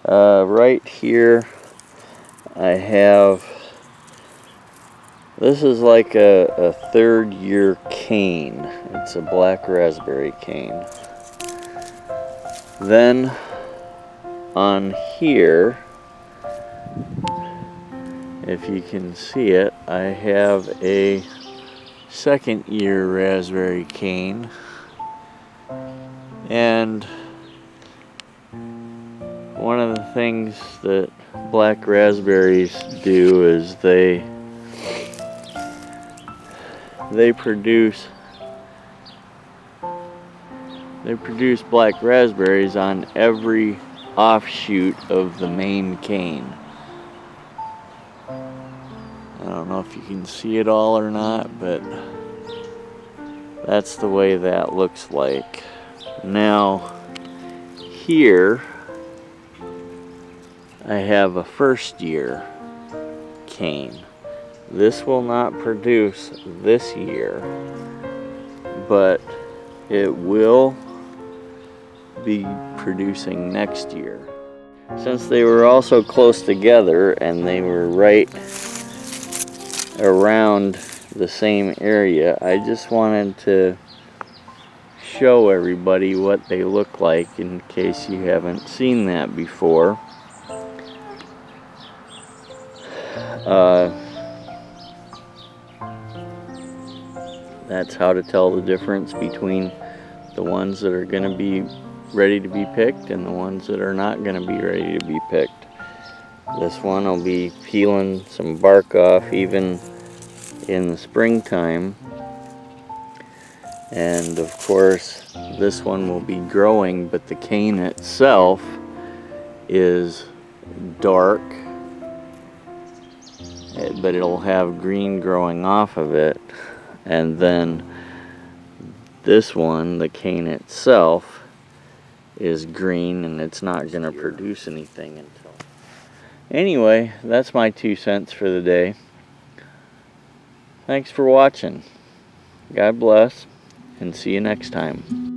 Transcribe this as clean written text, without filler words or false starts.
Right here I have, this is like a third year cane. It's a black raspberry cane. Then on here, if you can see it, I have a second year raspberry cane. And one of the things that black raspberries do is they produce black raspberries on every offshoot of the main cane. I don't know if you can see it all or not, but that's the way that looks like. Now here I have a first year cane. This will not produce this year, but it will be producing next year. Since they were also close together and they were right around the same area, I just wanted to show everybody what they look like in case you haven't seen that before. That's how to tell the difference between the ones that are going to be ready to be picked and the ones that are not going to be ready to be picked. This one will be peeling some bark off even in the springtime, and of course this one will be growing, but the cane itself is dark, but it'll have green growing off of it. And then this one, the cane itself, is green and it's not going to produce anything until... Anyway, that's my 2 cents for the day. Thanks for watching. God bless, and see you next time.